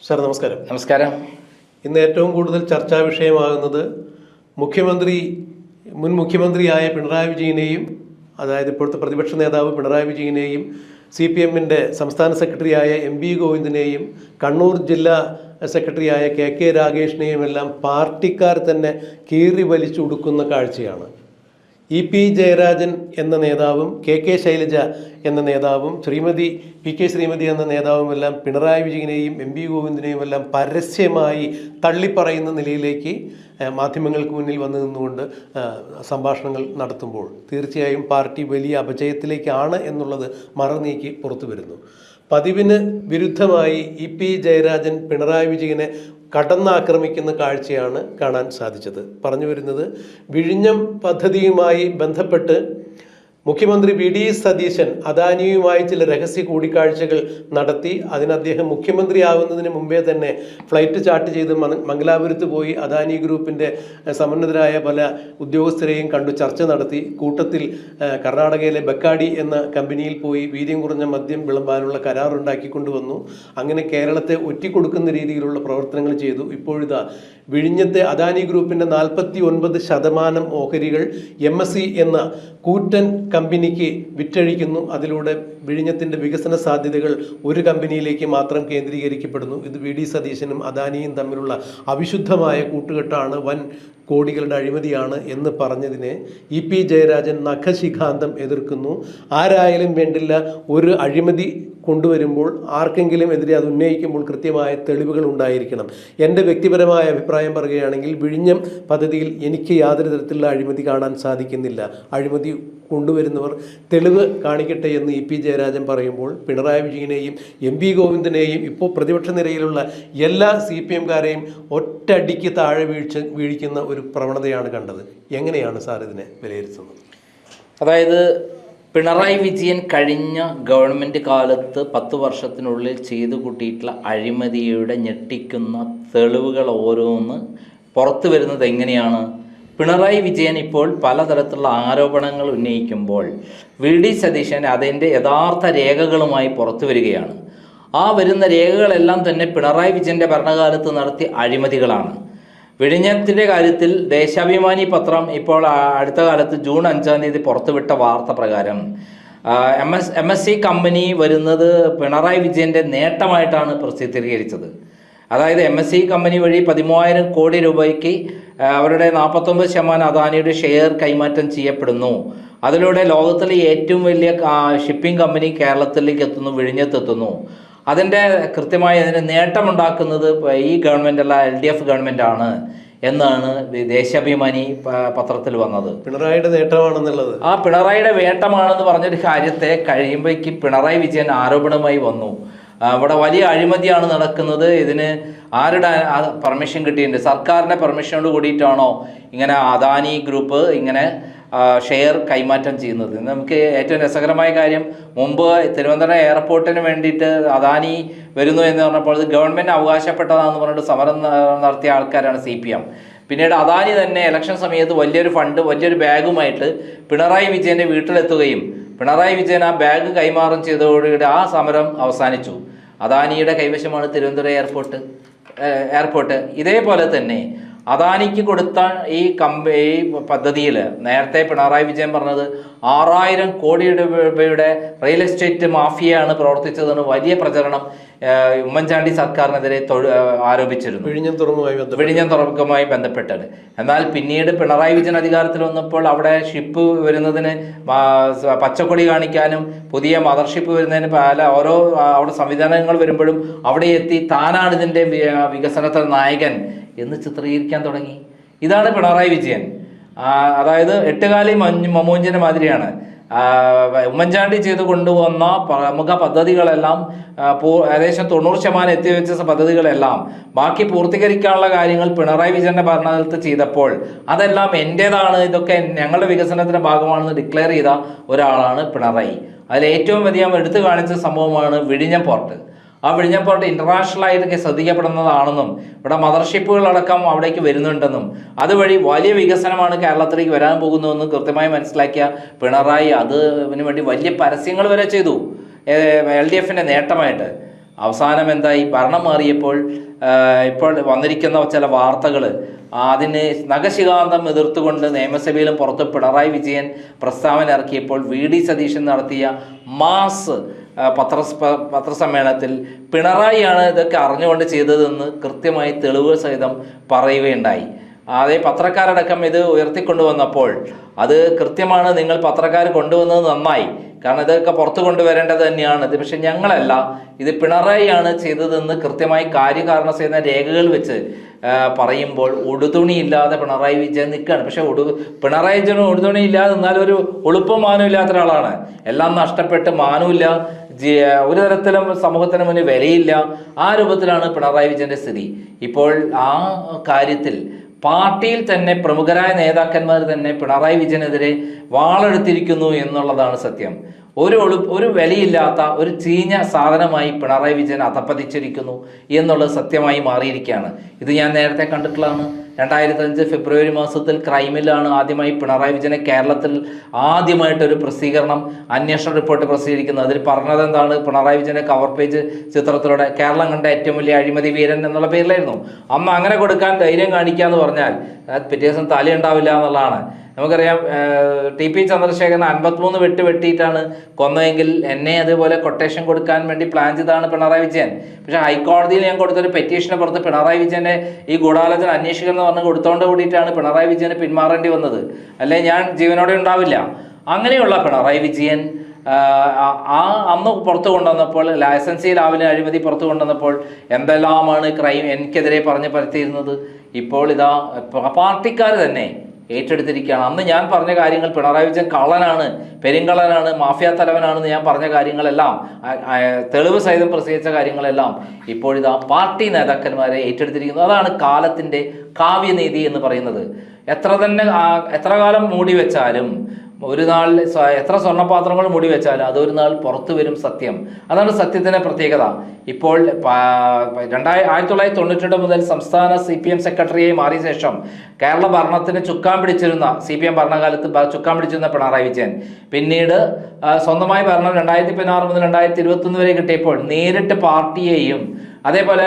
Sir നമസ്കാരം. നമസ്കാരം. ഇന്ന് ഏറ്റവും കൂടുതൽ ചർച്ചാ വിഷയമാകുന്നത് മുൻ മുഖ്യമന്ത്രിയായ പിണറായി വിജയനെയും, അതായത് ഇപ്പോഴത്തെ പ്രതിപക്ഷ നേതാവ് പിണറായി വിജയനെയും, CPM-ന്റെ സംസ്ഥാന സെക്രട്ടറിയായ MV ഗോവിന്ദനെയും, കണ്ണൂർ ജില്ലാ സെക്രട്ടറിയായ KK രാഗേഷിനെയും എല്ലാം പാർട്ടിക്കാർ തന്നെ കീറി വലിച്ചൊടുക്കുന്ന കാഴ്ചയാണ്. EP ജയരാജൻ എന്ന നേതാവും KK ശൈലജ എന്ന നേതാവും PK ശ്രീമതി എന്ന നേതാവുമെല്ലാം പിണറായി വിജയനെയും MV ഗോവിന്ദനെയും എല്ലാം പരസ്യമായി തള്ളിപ്പറയുന്ന നിലയിലേക്ക് മാധ്യമങ്ങൾക്ക് മുന്നിൽ വന്നു നിന്നുകൊണ്ട് സംഭാഷണങ്ങൾ നടത്തുമ്പോൾ തീർച്ചയായും പാർട്ടി വലിയ അപജയത്തിലേക്കാണ് എന്നുള്ളത് മറനീക്കി പുറത്തു വരുന്നു. പതിവിന് വിരുദ്ധമായി EP ജയരാജൻ പിണറായി വിജയനെ കടന്നാക്രമിക്കുന്ന കാഴ്ചയാണ് കാണാൻ സാധിച്ചത്. പറഞ്ഞു വരുന്നത്, വിഴിഞ്ഞം പദ്ധതിയുമായി ബന്ധപ്പെട്ട് മുഖ്യമന്ത്രി VD സതീശൻ അദാനിയുമായി ചില രഹസ്യ കൂടിക്കാഴ്ചകൾ നടത്തി. അതിന് അദ്ദേഹം മുഖ്യമന്ത്രിയാവുന്നതിന് മുമ്പേ തന്നെ ഫ്ലൈറ്റ് ചാർട്ട് ചെയ്ത് മംഗലാപുരത്ത് പോയി അദാനി ഗ്രൂപ്പിൻ്റെ സമുന്നതരായ പല ഉദ്യോഗസ്ഥരെയും കണ്ടു ചർച്ച നടത്തി. കൂട്ടത്തിൽ കർണാടകയിലെ ബക്കാടി എന്ന കമ്പനിയിൽ പോയി വീര്യം കുറഞ്ഞ മദ്യം വിളമ്പാനുള്ള കരാറുണ്ടാക്കിക്കൊണ്ടുവന്നു. അങ്ങനെ കേരളത്തെ ഒറ്റിക്കൊടുക്കുന്ന രീതിയിലുള്ള പ്രവർത്തനങ്ങൾ ചെയ്തു. ഇപ്പോഴിതാ വിഴിഞ്ഞത്തെ അദാനി ഗ്രൂപ്പിൻ്റെ 49% ഓഹരികൾ MSC എന്ന കൂറ്റൻ കമ്പനിക്ക് വിറ്റഴിക്കുന്നു. അതിലൂടെ വിഴിഞ്ഞത്തിൻ്റെ വികസന സാധ്യതകൾ ഒരു കമ്പനിയിലേക്ക് മാത്രം കേന്ദ്രീകരിക്കപ്പെടുന്നു. ഇത് VD സതീശനും അദാനിയും തമ്മിലുള്ള അവിശുദ്ധമായ കൂട്ടുകെട്ടാണ്, വൻ കോടികളുടെ അഴിമതിയാണ് എന്ന് പറഞ്ഞതിനെ EP ജയരാജൻ നഖശിഖാന്തം എതിർക്കുന്നു. ആരായാലും വേണ്ടില്ല, ഒരു അഴിമതി കൊണ്ടുവരുമ്പോൾ ആർക്കെങ്കിലും എതിരെ അത് ഉന്നയിക്കുമ്പോൾ കൃത്യമായ തെളിവുകൾ ഉണ്ടായിരിക്കണം. എൻ്റെ വ്യക്തിപരമായ അഭിപ്രായം പറയുകയാണെങ്കിൽ വിഴിഞ്ഞം പദ്ധതിയിൽ എനിക്ക് യാതൊരു തരത്തിലുള്ള അഴിമതി കാണാൻ സാധിക്കുന്നില്ല. അഴിമതി കൊണ്ടുവരുന്നവർ തെളിവ് കാണിക്കട്ടെ എന്ന് EP ജയരാജൻ പറയുമ്പോൾ പിണറായി വിജയനെയും MV ഗോവിന്ദനെയും ഇപ്പോൾ പ്രതിപക്ഷ നിരയിലുള്ള എല്ലാ CPM-കാരെയും ഒറ്റയടിക്ക് താഴെ വീഴിക്കുന്ന ഒരു പ്രവണതയാണ് കണ്ടത്. എങ്ങനെയാണ് സാർ ഇതിനെ വിലയിരുത്തുന്നത്? അതായത് പിണറായി വിജയൻ കഴിഞ്ഞ ഗവൺമെൻറ് കാലത്ത് 10 വർഷത്തിനുള്ളിൽ ചെയ്തു കൂട്ടിയിട്ടുള്ള അഴിമതിയുടെ ഞെട്ടിക്കുന്ന തെളിവുകൾ ഓരോന്ന് പുറത്തു വരുന്നത് എങ്ങനെയാണ്? പിണറായി വിജയൻ ഇപ്പോൾ പലതരത്തിലുള്ള ആരോപണങ്ങൾ ഉന്നയിക്കുമ്പോൾ VD സതീശൻ അതിൻ്റെ യഥാർത്ഥ രേഖകളുമായി പുറത്തു വരികയാണ്. ആ വരുന്ന രേഖകളെല്ലാം തന്നെ പിണറായി വിജയൻ്റെ ഭരണകാലത്ത് നടത്തിയ അഴിമതികളാണ്. വിഴിഞ്ഞത്തിൻ്റെ കാര്യത്തിൽ ദേശാഭിമാനി പത്രം ഇപ്പോൾ അടുത്ത കാലത്ത് ജൂൺ 5-ാം തീയതി പുറത്തുവിട്ട വാർത്ത പ്രകാരം MSC കമ്പനി വരുന്നത് പിണറായി വിജയൻ്റെ നേട്ടമായിട്ടാണ് പ്രസിദ്ധീകരിച്ചത്. അതായത് MSC കമ്പനി വഴി 13,000 കോടി രൂപയ്ക്ക് അവരുടെ 49% അദാനിയുടെ ഷെയർ കൈമാറ്റം ചെയ്യപ്പെടുന്നു. അതിലൂടെ ലോകത്തിലെ ഏറ്റവും വലിയ ഷിപ്പിംഗ് കമ്പനി കേരളത്തിലേക്ക് എത്തുന്നു, വിഴിഞ്ഞത്തെത്തുന്നു. അതിൻ്റെ കൃത്യമായി അതിന് നേട്ടമുണ്ടാക്കുന്നത് ഈ ഗവൺമെൻറ്റല്ല, LDF ഗവൺമെൻറ്റാണ് എന്നാണ് ദേശാഭിമാനി പത്രത്തിൽ വന്നത്. പിണറായിയുടെ നേട്ടമാണെന്നുള്ളത്, ആ പിണറായിയുടെ നേട്ടമാണെന്ന് പറഞ്ഞൊരു കാര്യത്തെ കഴിയുമ്പോഴേക്ക് പിണറായി വിജയൻ ആരോപണമായി വന്നു. ഇവിടെ വലിയ അഴിമതിയാണ് നടക്കുന്നത്, ഇതിന് ആരുടെ പെർമിഷൻ കിട്ടിയിട്ടുണ്ട്? സർക്കാരിൻ്റെ പെർമിഷനോട് കൂടിയിട്ടാണോ ഇങ്ങനെ അദാനി ഗ്രൂപ്പ് ഇങ്ങനെ ഷെയർ കൈമാറ്റം ചെയ്യുന്നത്? നമുക്ക് ഏറ്റവും രസകരമായ കാര്യം, മുമ്പ് തിരുവനന്തപുരം എയർപോർട്ടിന് വേണ്ടിയിട്ട് അദാനി വരുന്നു എന്ന് പറഞ്ഞപ്പോൾ ഇത് ഗവൺമെൻറ് അവകാശപ്പെട്ടതാണെന്ന് പറഞ്ഞിട്ട് സമരം നടത്തിയ ആൾക്കാരാണ് CPM. പിന്നീട് അദാനി തന്നെ ഇലക്ഷൻ സമയത്ത് വലിയൊരു ഫണ്ട്, വലിയൊരു ബാഗുമായിട്ട് പിണറായി വിജയൻ്റെ വീട്ടിലെത്തുകയും പിണറായി വിജയൻ ആ ബാഗ് കൈമാറും ചെയ്തതോടുകൂടി ആ സമരം അവസാനിച്ചു. അദാനിയുടെ കൈവശമാണ് തിരുവനന്തപുരം എയർപോർട്ട്. ഇതേപോലെ തന്നെ അദാനിക്ക് കൊടുത്ത ഈ പദ്ധതിയിൽ നേരത്തെ പിണറായി വിജയൻ പറഞ്ഞത് 6,000 കോടി രൂപയുടെ റിയൽ എസ്റ്റേറ്റ് മാഫിയയാണ് പ്രവർത്തിച്ചതെന്ന് വലിയ പ്രചരണം ഉമ്മൻചാണ്ടി സർക്കാരിനെതിരെ ആരോപിച്ചിരുന്നു, വിഴിഞ്ഞം തുറമുഖവുമായി ബന്ധപ്പെട്ടാണ്. എന്നാൽ പിന്നീട് പിണറായി വിജയൻ അധികാരത്തിൽ വന്നപ്പോൾ അവിടെ ഷിപ്പ് വരുന്നതിന് പച്ചക്കൊടി കാണിക്കാനും പുതിയ മദർഷിപ്പ് വരുന്നതിന് ഓരോ അവിടെ സംവിധാനങ്ങൾ വരുമ്പോഴും അവിടെ എത്തി താനാണ് ഇതിൻ്റെ വികസനത്തിൽ നായകൻ എന്ന് ചിത്രീകരിക്കാൻ തുടങ്ങി. ഇതാണ് പിണറായി വിജയൻ. അതായത് എട്ടുകാലി മമ്മൂഞ്ചിൻ്റെ മാതിരിയാണ്. ഉമ്മൻചാണ്ടി ചെയ്ത് കൊണ്ടുവന്ന പ്രമുഖ പദ്ധതികളെല്ലാം ഏകദേശം 90% എത്തിവെച്ച പദ്ധതികളെല്ലാം ബാക്കി പൂർത്തീകരിക്കാനുള്ള കാര്യങ്ങൾ പിണറായി വിജയൻ്റെ ഭരണകാലത്ത് ചെയ്തപ്പോൾ അതെല്ലാം എൻ്റേതാണ്, ഇതൊക്കെ ഞങ്ങളുടെ വികസനത്തിൻ്റെ ഭാഗമാണെന്ന് ഡിക്ലെയർ ചെയ്ത ഒരാളാണ് പിണറായി. അതിൽ ഏറ്റവും അധികം എടുത്തു കാണിച്ച സംഭവമാണ് വിഴിഞ്ഞം പോർട്ട്. ആ വിഴിഞ്ഞം പോർട്ട് ഇൻ്റർനാഷണലായിട്ട് ശ്രദ്ധിക്കപ്പെടുന്നതാണെന്നും ഇവിടെ മദർഷിപ്പുകളടക്കം അവിടേക്ക് വരുന്നുണ്ടെന്നും അതുവഴി വലിയ വികസനമാണ് കേരളത്തിലേക്ക് വരാൻ പോകുന്നതെന്നും കൃത്യമായി മനസ്സിലാക്കിയ പിണറായി അതിനു വേണ്ടി വലിയ പരസ്യങ്ങൾ വരെ ചെയ്തു, LDFൻ്റെ നേട്ടമായിട്ട്. അവസാനം എന്തായി, ഭരണം മാറിയപ്പോൾ ഇപ്പോൾ വന്നിരിക്കുന്ന ചില വാർത്തകൾ അതിന് നഖശികാന്തം എതിർത്തുകൊണ്ട് നിയമസഭയിലും പുറത്ത് പിണറായി വിജയൻ പ്രസ്താവന ഇറക്കിയപ്പോൾ വി.ഡി. സതീശൻ നടത്തിയ മാസ് പത്രസമ്മേളനത്തിൽ പിണറായിയാണ് ഇതൊക്കെ അറിഞ്ഞുകൊണ്ട് ചെയ്തതെന്ന് കൃത്യമായി തെളിവുകൾ സഹിതം പറയുകയുണ്ടായി. അതേ പത്രക്കാരടക്കം ഇത് ഉയർത്തിക്കൊണ്ടുവന്നപ്പോൾ അത് കൃത്യമാണ്, നിങ്ങൾ പത്രക്കാർ കൊണ്ടുവന്നത് നന്നായി, കാരണം ഇതൊക്കെ പുറത്തു കൊണ്ടുവരേണ്ടത് തന്നെയാണ് ഇത്. പക്ഷെ ഞങ്ങളല്ല, ഇത് പിണറായിയാണ് ചെയ്തതെന്ന് കൃത്യമായി കാര്യകാരണ സഹിതം രേഖകൾ വെച്ച് പറയുമ്പോൾ ഉടുതുണി ഇല്ലാതെ പിണറായി വിജയൻ നിൽക്കുകയാണ്. പക്ഷെ പിണറായി വിജയന് ഉടുതുണി ഇല്ലാതെ എന്നാലും ഒരു ഉളുപ്പും മാനവും ഇല്ലാത്ത ഒരാളാണ്. എല്ലാം നഷ്ടപ്പെട്ട് മാനവുമില്ല, ഒരു തരത്തിലും സമൂഹത്തിന് മുന്നിൽ വിലയില്ല. ആ രൂപത്തിലാണ് പിണറായി വിജയന്റെ സ്ഥിതി. ഇപ്പോൾ ആ കാര്യത്തിൽ പാർട്ടിയിൽ തന്നെ പ്രമുഖരായ നേതാക്കന്മാർ തന്നെ പിണറായി വിജയനെതിരെ വാളെടുത്തിരിക്കുന്നു എന്നുള്ളതാണ് സത്യം. ഒരു വിലയില്ലാത്ത ഒരു ചീഞ്ഞ സാധനമായി പിണറായി വിജയൻ അധപ്പതിച്ചിരിക്കുന്നു എന്നുള്ളത് സത്യമായി മാറിയിരിക്കുകയാണ്. ഇത് ഞാൻ നേരത്തെ കണ്ടിട്ടുള്ളതാണ്. 2005 ഫെബ്രുവരി മാസത്തിൽ ക്രൈമിലാണ് ആദ്യമായി പിണറായി വിജയനെ കേരളത്തിൽ ആദ്യമായിട്ടൊരു പ്രസിദ്ധീകരണം, അന്വേഷണ റിപ്പോർട്ട് പ്രസിദ്ധീകരിക്കുന്നത്. അതിൽ പറഞ്ഞത് എന്താണ്, പിണറായി വിജയന്റെ കവർ പേജ് ചിത്രത്തിലൂടെ കേരളം കണ്ട ഏറ്റവും വലിയ അഴിമതി വീരൻ എന്നുള്ള പേരിലായിരുന്നു. അന്ന് അങ്ങനെ കൊടുക്കാൻ ധൈര്യം കാണിക്കുക എന്ന് പറഞ്ഞാൽ പിറ്റേ ദിവസം തലയുണ്ടാവില്ല എന്നുള്ളതാണ്. നമുക്കറിയാം, TP ചന്ദ്രശേഖരൻ 53 വെട്ടിയിട്ടാണ് കൊന്നതെങ്കിൽ എന്നെ അതുപോലെ കൊട്ടേഷൻ കൊടുക്കാൻ വേണ്ടി പ്ലാൻ ചെയ്താണ് പിണറായി വിജയൻ. പക്ഷെ ഹൈക്കോടതിയിൽ ഞാൻ കൊടുത്തൊരു പെറ്റീഷനെ പുറത്ത് പിണറായി വിജയന്റെ ഈ ഗൂഢാലോചന അന്വേഷിക്കണം എന്ന് പറഞ്ഞ് കൊടുത്തോണ്ട് കൂടിയിട്ടാണ് പിണറായി വിജയന് പിന്മാറേണ്ടി വന്നത്. അല്ലെ ഞാൻ ജീവനോടെ ഉണ്ടാവില്ല. അങ്ങനെയുള്ള പിണറായി വിജയൻ അന്ന് പുറത്തു കൊണ്ടുവന്നപ്പോൾ, ലൈസൻസി ലാവിലെ അഴിമതി പുറത്തു കൊണ്ടുവന്നപ്പോൾ എന്തെല്ലാമാണ് ക്രൈം എനിക്കെതിരെ പറഞ്ഞ് പരത്തിയിരുന്നത്. ഇപ്പോൾ ഇതാ പാർട്ടിക്കാർ തന്നെ ഏറ്റെടുത്തിരിക്കുകയാണ്. അന്ന് ഞാൻ പറഞ്ഞ കാര്യങ്ങൾ, പിണറായി വിജയൻ കള്ളനാണ്, പെരുങ്കള്ളനാണ്, മാഫിയ തലവനാണെന്ന് ഞാൻ പറഞ്ഞ കാര്യങ്ങളെല്ലാം, തെളിവ് സഹിതം പ്രസിദ്ധീകരിച്ച കാര്യങ്ങളെല്ലാം ഇപ്പോഴിതാ പാർട്ടി നേതാക്കന്മാരെ ഏറ്റെടുത്തിരിക്കുന്നു. അതാണ് കാലത്തിൻ്റെ കാവ്യനീതി എന്ന് പറയുന്നത്. എത്ര കാലം മൂടി വെച്ചാലും, ഒരു നാൾ എത്ര സ്വർണ്ണപാത്രങ്ങൾ മൂടി വെച്ചാലും അതൊരു നാൾ പുറത്തു വരും സത്യം. അതാണ് സത്യത്തിൻ്റെ പ്രത്യേകത. ഇപ്പോൾ 1992 മുതൽ സംസ്ഥാന CPM സെക്രട്ടറിയായി മാറിയ ശേഷം കേരള ഭരണത്തിന് ചുക്കാൻ പിടിച്ചിരുന്ന, CPM ഭരണകാലത്ത് ചുക്കാൻ പിടിച്ചിരുന്ന പിണറായി വിജയൻ പിന്നീട് സ്വന്തമായി ഭരണം 2016 മുതൽ 2021 വരെ കിട്ടിയപ്പോൾ നേരിട്ട് പാർട്ടിയെയും അതേപോലെ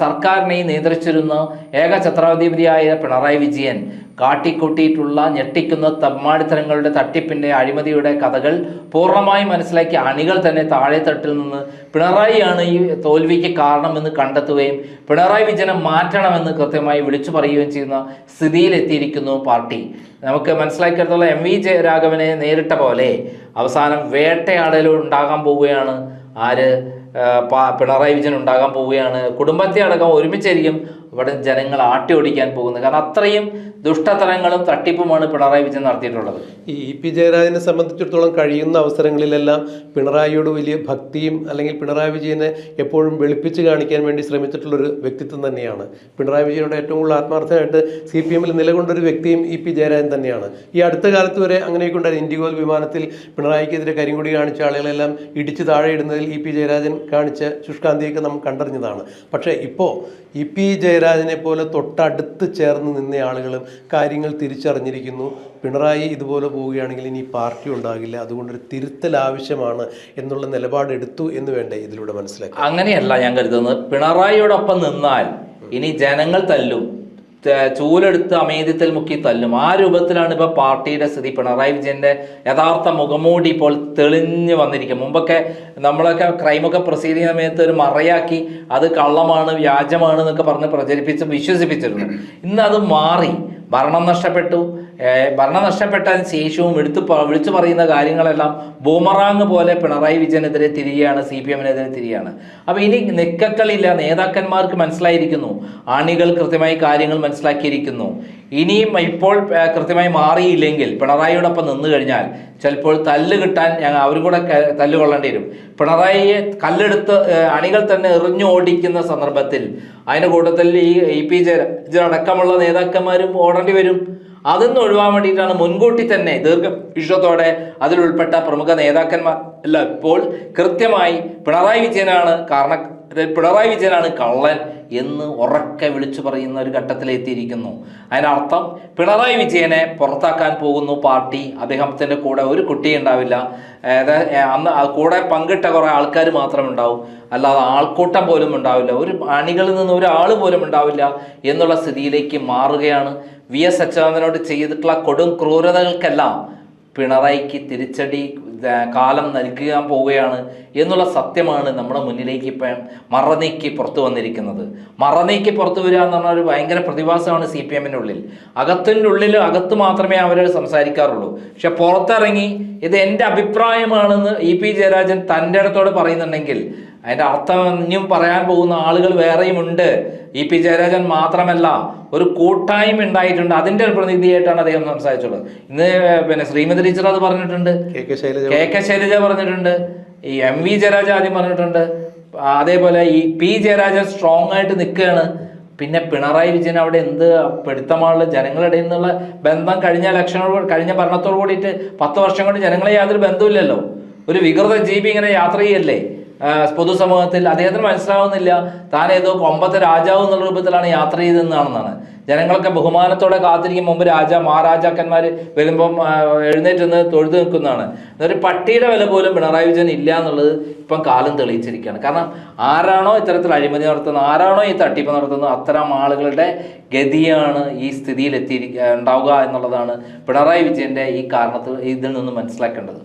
സർക്കാരിനെയും നിയന്ത്രിച്ചിരുന്ന ഏക ഛത്രാധിപതിയായ പിണറായി വിജയൻ കാട്ടിക്കൂട്ടിയിട്ടുള്ള ഞെട്ടിക്കുന്ന തമ്മാടിത്തരങ്ങളുടെ, തട്ടിപ്പിൻ്റെ, അഴിമതിയുടെ കഥകൾ പൂർണ്ണമായും മനസ്സിലാക്കിയ അണികൾ തന്നെ താഴെത്തട്ടിൽ നിന്ന് പിണറായിയാണ് ഈ തോൽവിക്ക് കാരണമെന്ന് കണ്ടെത്തുകയും പിണറായി വിജയനെ മാറ്റണമെന്ന് കൃത്യമായി വിളിച്ചു പറയുകയും ചെയ്യുന്ന സ്ഥിതിയിലെത്തിയിരിക്കുന്നു പാർട്ടി. നമുക്ക് മനസ്സിലാക്കിയെടുത്തോളം MV രാഘവനെ നേരിട്ട പോലെ അവസാനം വേട്ടയാടലും ഉണ്ടാകാൻ പോവുകയാണ്. പിണറായി വിജയൻ ഉണ്ടാകാൻ പോവുകയാണ്. കുടുംബത്തെ അടക്കം ഒരുമിച്ചായിരിക്കും ഇവിടെ ജനങ്ങൾ ആട്ടി ഓടിക്കാൻ പോകുന്നത്. കാരണം അത്രയും ദുഷ്ടതരങ്ങളും തട്ടിപ്പുമാണ് പിണറായി വിജയൻ നടത്തിയിട്ടുള്ളത്. ഈ EP ജയരാജനെ സംബന്ധിച്ചിടത്തോളം കഴിയുന്ന അവസരങ്ങളിലെല്ലാം പിണറായിയോട് വലിയ ഭക്തിയും അല്ലെങ്കിൽ പിണറായി വിജയനെ എപ്പോഴും വെളുപ്പിച്ച് കാണിക്കാൻ വേണ്ടി ശ്രമിച്ചിട്ടുള്ളൊരു വ്യക്തിത്വം തന്നെയാണ്. പിണറായി വിജയനോട് ഏറ്റവും കൂടുതൽ ആത്മാർത്ഥമായിട്ട് CPMൽ നിലകൊണ്ടൊരു വ്യക്തിയും EP ജയരാജൻ തന്നെയാണ്. ഈ അടുത്ത കാലത്ത് വരെ അങ്ങനെയൊക്കെ ഉണ്ടായിരുന്നു. ഇൻഡിഗോ വിമാനത്തിൽ പിണറായിക്കെതിരെ കരിങ്കൊടി കാണിച്ച ആളുകളെല്ലാം ഇടിച്ച് താഴെ ഇടുന്നതിൽ EP ജയരാജൻ കാണിച്ച ശുഷ്കാന്തിയൊക്കെ നാം കണ്ടറിഞ്ഞതാണ്. പക്ഷേ ഇപ്പോൾ EP ജയരാജനെ പോലെ തൊട്ടടുത്ത് ചേർന്ന് നിന്ന ആളുകളും കാര്യങ്ങൾ തിരിച്ചറിഞ്ഞിരിക്കുന്നു. പിണറായി ഇതുപോലെ പോവുകയാണെങ്കിൽ ഇനി പാർട്ടി ഉണ്ടാകില്ല, അതുകൊണ്ടൊരു തിരുത്തൽ ആവശ്യമാണ് എന്നുള്ള നിലപാടെടുത്തു എന്ന് വേണ്ടേ ഇതിലൂടെ മനസ്സിലാക്കി. അങ്ങനെയല്ല ഞാൻ കരുതുന്നത്. പിണറായിയോടൊപ്പം നിന്നാൽ ഇനി ജനങ്ങൾ തല്ലും, ചൂലെടുത്ത് അമേദ്യത്തിൽ മുക്കി തല്ലും. ആ രൂപത്തിലാണ് ഇപ്പോൾ പാർട്ടിയുടെ സ്ഥിതി. പിണറായി വിജയന്റെ യഥാർത്ഥ മുഖമൂടി ഇപ്പോൾ തെളിഞ്ഞു വന്നിരിക്കും. മുമ്പൊക്കെ നമ്മളൊക്കെ ക്രൈമൊക്കെ പ്രൊസീഡ് സമയത്ത് ഒരു മറയാക്കി അത് കള്ളമാണ്, വ്യാജമാണ് എന്നൊക്കെ പറഞ്ഞ് വിശ്വസിപ്പിച്ചിരുന്നു. ഇന്ന് അത് മാറി. ഭരണം നഷ്ടപ്പെട്ടതിന് ശേഷവും വിളിച്ചു പറയുന്ന കാര്യങ്ങളെല്ലാം ബൂമറാങ് പോലെ പിണറായി വിജയനെതിരെ തിരികെയാണ്, CPMനെതിരെ തിരികെയാണ്. അപ്പോൾ ഇനി നിക്കക്കളില്ല. നേതാക്കന്മാർക്ക് മനസ്സിലായിരിക്കുന്നു, അണികൾ കൃത്യമായി കാര്യങ്ങൾ മനസ്സിലാക്കിയിരിക്കുന്നു. ഇനിയും ഇപ്പോൾ കൃത്യമായി മാറിയില്ലെങ്കിൽ പിണറായിയോടൊപ്പം നിന്ന് കഴിഞ്ഞാൽ ചിലപ്പോൾ തല്ല് കിട്ടാൻ അവരും കൂടെ തല്ല് കൊള്ളേണ്ടി വരും. പിണറായിയെ കല്ലെടുത്ത് അണികൾ തന്നെ എറിഞ്ഞു ഓടിക്കുന്ന സന്ദർഭത്തിൽ അതിൻ്റെ കൂട്ടത്തിൽ ഈ EP അടക്കമുള്ള നേതാക്കന്മാരും ഓടേണ്ടി വരും. അതൊന്നും ഒഴിവാൻ വേണ്ടിയിട്ടാണ് മുൻകൂട്ടി തന്നെ ദീർഘവീക്ഷണത്തോടെ അതിലുൾപ്പെട്ട പ്രമുഖ നേതാക്കന്മാർ എല്ലാം ഇപ്പോൾ കൃത്യമായി പിണറായി വിജയനാണ് പിണറായി വിജയനാണ് കള്ളൻ എന്ന് ഉറക്കെ വിളിച്ചു പറയുന്ന ഒരു ഘട്ടത്തിലെത്തിയിരിക്കുന്നു. അതിനർത്ഥം പിണറായി വിജയനെ പുറത്താക്കാൻ പോകുന്നു പാർട്ടി. അദ്ദേഹത്തിൻ്റെ കൂടെ ഒരു കുട്ടി ഉണ്ടാവില്ല, അന്ന് കൂടെ പങ്കിട്ട കുറേ ആൾക്കാർ മാത്രമേ ഉണ്ടാവും, അല്ലാതെ ആൾക്കൂട്ടം പോലും ഉണ്ടാവില്ല, ഒരു അണികളിൽ നിന്ന് ഒരാൾ പോലും ഉണ്ടാവില്ല എന്നുള്ള സ്ഥിതിയിലേക്ക് മാറുകയാണ്. VS അച്യുതാനന്ദനോട് ചെയ്തിട്ടുള്ള കൊടും ക്രൂരതകൾക്കെല്ലാം പിണറായിക്ക് തിരിച്ചടി കാലം നൽകാൻ പോവുകയാണ് എന്നുള്ള സത്യമാണ് നമ്മുടെ മുന്നിലേക്ക് ഇപ്പം മറനീക്കി പുറത്തു വന്നിരിക്കുന്നത്. മറനീക്കി പുറത്തു വരിക എന്ന് പറഞ്ഞാൽ ഒരു ഭയങ്കര പ്രതിഭാസമാണ് CPM-ന്റെ ഉള്ളിൽ. അകത്ത് മാത്രമേ അവർ സംസാരിക്കാറുള്ളൂ. പക്ഷെ പുറത്തിറങ്ങി ഇത് എൻ്റെ അഭിപ്രായമാണെന്ന് EP ജയരാജൻ തൻ്റെ അടുത്തോട് പറയുന്നുണ്ടെങ്കിൽ അതിൻ്റെ അർത്ഥം ഇനിയും പറയാൻ പോകുന്ന ആളുകൾ വേറെയും ഉണ്ട്. EP ജയരാജൻ മാത്രമല്ല, ഒരു കൂട്ടായ്മ ഉണ്ടായിട്ടുണ്ട്. അതിൻ്റെ ഒരു പ്രതിനിധിയായിട്ടാണ് അദ്ദേഹം സംസാരിച്ചുള്ളത്. ഇന്ന് പിന്നെ ശ്രീമതി ടീച്ചർ അത് പറഞ്ഞിട്ടുണ്ട്, KK ശൈലജ പറഞ്ഞിട്ടുണ്ട്, ഈ MV ജയരാജൻ ആദ്യം പറഞ്ഞിട്ടുണ്ട്. അതേപോലെ ഈ P ജയരാജൻ സ്ട്രോങ് ആയിട്ട് നിൽക്കുകയാണ്. പിന്നെ പിണറായി വിജയൻ അവിടെ എന്ത് പെടുത്തമാണുള്ള ജനങ്ങളുടെ നിന്നുള്ള ബന്ധം കഴിഞ്ഞ ഇലക്ഷനോട് കഴിഞ്ഞ ഭരണത്തോട് കൂടിയിട്ട് 10 വർഷം കൊണ്ട് ജനങ്ങളെ യാതൊരു ബന്ധമില്ലല്ലോ. ഒരു വികൃത ജീവി ഇങ്ങനെ യാത്ര ചെയ്യല്ലേ പൊതുസമൂഹത്തിൽ. അദ്ദേഹത്തിന് മനസ്സിലാവുന്നില്ല താൻ ഏതോ കൊമ്പത്തെ രാജാവ് എന്നുള്ള രൂപത്തിലാണ് യാത്ര ചെയ്തതെന്നാണെന്നാണ്. ജനങ്ങളൊക്കെ ബഹുമാനത്തോടെ കാത്തിരിക്കും മുമ്പ് മഹാരാജാക്കന്മാർ വരുമ്പം എഴുന്നേറ്റ് നിന്ന് തൊഴുതു നിൽക്കുന്നതാണ്. ഒരു പട്ടിയുടെ വില പോലും പിണറായി വിജയൻ ഇല്ല എന്നുള്ളത് ഇപ്പം കാലം തെളിയിച്ചിരിക്കുകയാണ്. കാരണം ആരാണോ ഇത്തരത്തിൽ അഴിമതി നടത്തുന്നത്, ആരാണോ ഈ തട്ടിപ്പ് നടത്തുന്നത്, അത്തരം ആളുകളുടെ ഗതിയാണ് ഈ സ്ഥിതിയിൽ ഉണ്ടാവുക എന്നുള്ളതാണ് പിണറായി വിജയൻ്റെ ഈ കാരണത്തിൽ ഇതിൽ നിന്ന് മനസ്സിലാക്കേണ്ടത്.